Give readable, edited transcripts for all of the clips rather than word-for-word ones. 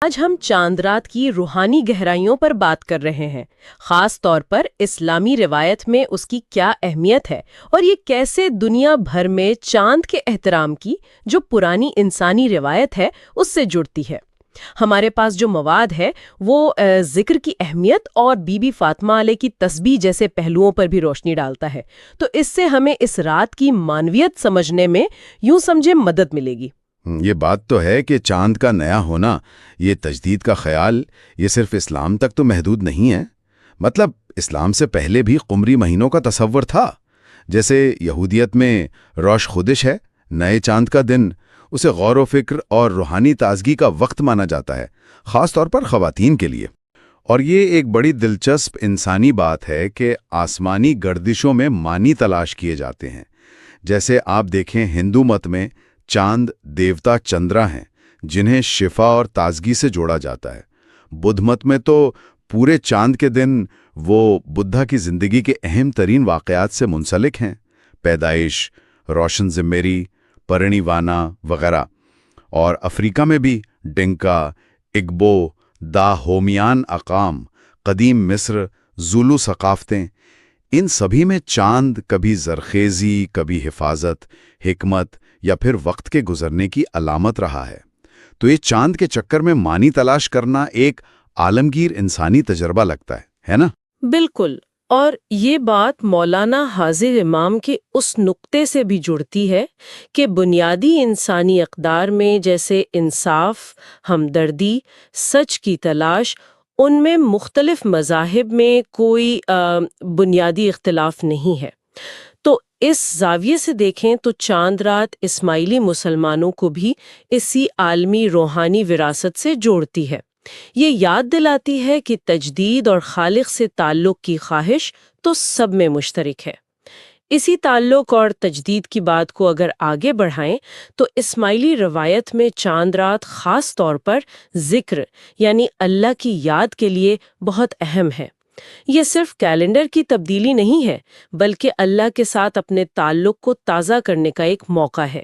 آج ہم چاند رات کی روحانی گہرائیوں پر بات کر رہے ہیں، خاص طور پر اسلامی روایت میں اس کی کیا اہمیت ہے اور یہ کیسے دنیا بھر میں چاند کے احترام کی جو پرانی انسانی روایت ہے اس سے جڑتی ہے۔ ہمارے پاس جو مواد ہے وہ ذکر کی اہمیت اور بی بی فاطمہ علیہ کی تسبیح جیسے پہلوؤں پر بھی روشنی ڈالتا ہے، تو اس سے ہمیں اس رات کی معنویت سمجھنے میں یوں سمجھے مدد ملے گی۔ یہ بات تو ہے کہ چاند کا نیا ہونا، یہ تجدید کا خیال، یہ صرف اسلام تک تو محدود نہیں ہے۔ مطلب اسلام سے پہلے بھی قمری مہینوں کا تصور تھا۔ جیسے یہودیت میں روش خودش ہے، نئے چاند کا دن، اسے غور و فکر اور روحانی تازگی کا وقت مانا جاتا ہے، خاص طور پر خواتین کے لیے۔ اور یہ ایک بڑی دلچسپ انسانی بات ہے کہ آسمانی گردشوں میں معنی تلاش کیے جاتے ہیں۔ جیسے آپ دیکھیں ہندو مت میں چاند دیوتا چندرا ہیں جنہیں شفا اور تازگی سے جوڑا جاتا ہے۔ بدھ مت میں تو پورے چاند کے دن وہ بدھا کی زندگی کے اہم ترین واقعات سے منسلک ہیں، پیدائش، روشن زمیری، پرنیوانا وغیرہ۔ اور افریقہ میں بھی ڈنکا، اگبو، دا ہومیان اقام، قدیم مصر، زولو ثقافتیں، ان سبھی میں چاند کبھی زرخیزی، کبھی حفاظت، حکمت یا پھر وقت کے گزرنے کی علامت رہا ہے۔ تو یہ چاند کے چکر میں معنی تلاش کرنا ایک عالمگیر انسانی تجربہ لگتا ہے نا؟ بالکل، اور یہ بات مولانا حاضر امام کے اس نقطے سے بھی جڑتی ہے کہ بنیادی انسانی اقدار میں جیسے انصاف، ہمدردی، سچ کی تلاش، ان میں مختلف مذاہب میں کوئی بنیادی اختلاف نہیں ہے۔ تو اس زاویے سے دیکھیں تو چاند رات اسماعیلی مسلمانوں کو بھی اسی عالمی روحانی وراثت سے جوڑتی ہے۔ یہ یاد دلاتی ہے کہ تجدید اور خالق سے تعلق کی خواہش تو سب میں مشترک ہے۔ اسی تعلق اور تجدید کی بات کو اگر آگے بڑھائیں تو اسماعیلی روایت میں چاند رات خاص طور پر ذکر یعنی اللہ کی یاد کے لیے بہت اہم ہے۔ یہ صرف کیلنڈر کی تبدیلی نہیں ہے، بلکہ اللہ کے ساتھ اپنے تعلق کو تازہ کرنے کا ایک موقع ہے۔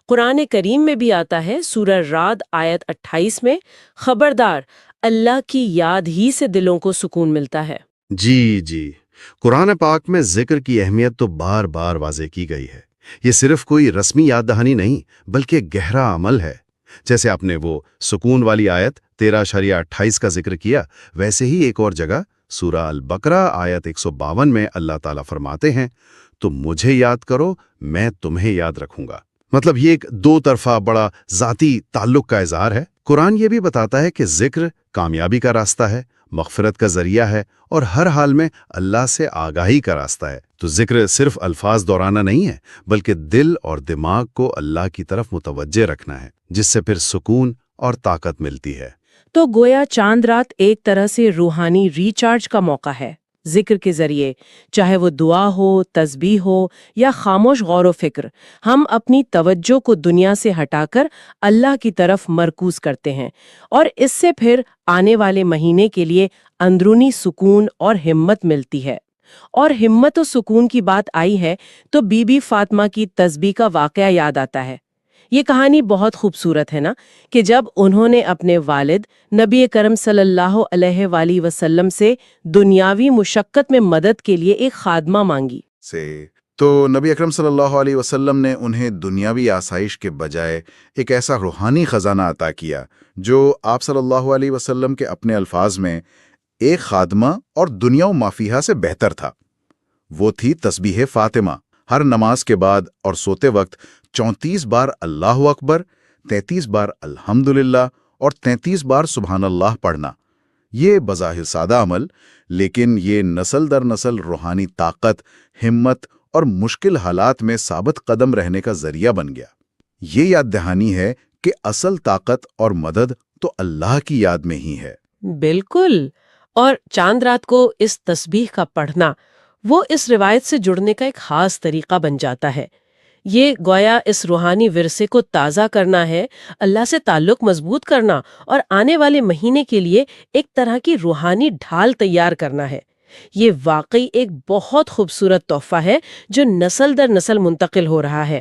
قرآن کریم میں بھی آتا ہے، سورہ رعد آیت 28 میں، خبردار اللہ کی یاد ہی سے دلوں کو سکون ملتا ہے۔ جی، قرآن پاک میں ذکر کی اہمیت تو بار بار واضح کی گئی ہے۔ یہ صرف کوئی رسمی یاد دہانی نہیں، بلکہ گہرا عمل ہے۔ جیسے آپ نے وہ سکون والی آیت 13:28 کا ذکر کیا، ویسے ہی ایک اور جگہ سورہ البقرہ آیت 152 میں اللہ تعالیٰ فرماتے ہیں، تو مجھے یاد کرو، میں تمہیں یاد رکھوں گا۔ مطلب یہ ایک دو طرفہ بڑا ذاتی تعلق کا اظہار ہے۔ قرآن یہ بھی بتاتا ہے کہ ذکر کامیابی کا راستہ ہے، مغفرت کا ذریعہ ہے، اور ہر حال میں اللہ سے آگاہی کا راستہ ہے۔ تو ذکر صرف الفاظ دہرانا نہیں ہے، بلکہ دل اور دماغ کو اللہ کی طرف متوجہ رکھنا ہے، جس سے پھر سکون اور طاقت ملتی ہے۔ تو گویا چاند رات ایک طرح سے روحانی ریچارج کا موقع ہے۔ ذکر کے ذریعے، چاہے وہ دعا ہو، تسبیح ہو یا خاموش غور و فکر، ہم اپنی توجہ کو دنیا سے ہٹا کر اللہ کی طرف مرکوز کرتے ہیں، اور اس سے پھر آنے والے مہینے کے لیے اندرونی سکون اور ہمت ملتی ہے۔ اور ہمت و سکون کی بات آئی ہے تو بی بی فاطمہ کی تسبیح کا واقعہ یاد آتا ہے۔ یہ کہانی بہت خوبصورت ہے نا، کہ جب انہوں نے اپنے والد نبی کرم صلی اللہ علیہ وآلہ وسلم سے دنیاوی مشقت میں مدد کے لیے ایک خادمہ مانگی تو نبی اکرم صلی اللہ علیہ وسلم نے انہیں دنیاوی آسائش کے بجائے ایک ایسا روحانی خزانہ عطا کیا جو آپ صلی اللہ علیہ وسلم کے اپنے الفاظ میں ایک خادمہ اور دنیا و ما فیہا سے بہتر تھا۔ وہ تھی تسبیح فاطمہ۔ ہر نماز کے بعد اور سوتے وقت 34 بار اللہ اکبر، 33 بار الحمدللہ اور 33 بار سبحان اللہ پڑھنا۔ یہ بظاہر سادہ عمل، لیکن یہ نسل در نسل روحانی طاقت، ہمت اور مشکل حالات میں ثابت قدم رہنے کا ذریعہ بن گیا۔ یہ یاد دہانی ہے کہ اصل طاقت اور مدد تو اللہ کی یاد میں ہی ہے۔ بالکل، اور چاند رات کو اس تسبیح کا پڑھنا وہ اس روایت سے جڑنے کا ایک خاص طریقہ بن جاتا ہے۔ یہ گویا اس روحانی ورثے کو تازہ کرنا ہے، اللہ سے تعلق مضبوط کرنا اور آنے والے مہینے کے لیے ایک طرح کی روحانی ڈھال تیار کرنا ہے۔ یہ واقعی ایک بہت خوبصورت تحفہ ہے جو نسل در نسل منتقل ہو رہا ہے۔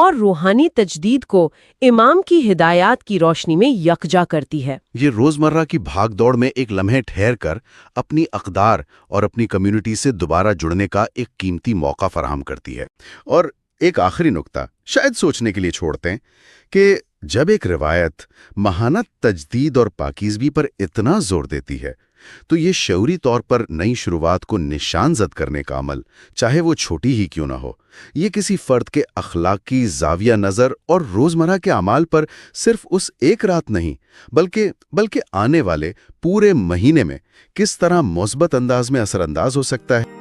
اور روحانی تجدید کو امام کی ہدایات کی روشنی میں یکجا کرتی ہے۔ یہ روزمرہ کی بھاگ دوڑ میں ایک لمحے ٹھہر کر اپنی اقدار اور اپنی کمیونٹی سے دوبارہ جڑنے کا ایک قیمتی موقع فراہم کرتی ہے۔ اور ایک آخری نقطہ شاید سوچنے کے لیے چھوڑتے ہیں کہ جب ایک روایت ماہانہ تجدید اور پاکیزگی پر اتنا زور دیتی ہے تو یہ شعوری طور پر نئی شروعات کو نشان زد کرنے کا عمل، چاہے وہ چھوٹی ہی کیوں نہ ہو، یہ کسی فرد کے اخلاقی زاویہ نظر اور روزمرہ کے اعمال پر صرف اس ایک رات نہیں بلکہ آنے والے پورے مہینے میں کس طرح مثبت انداز میں اثر انداز ہو سکتا ہے۔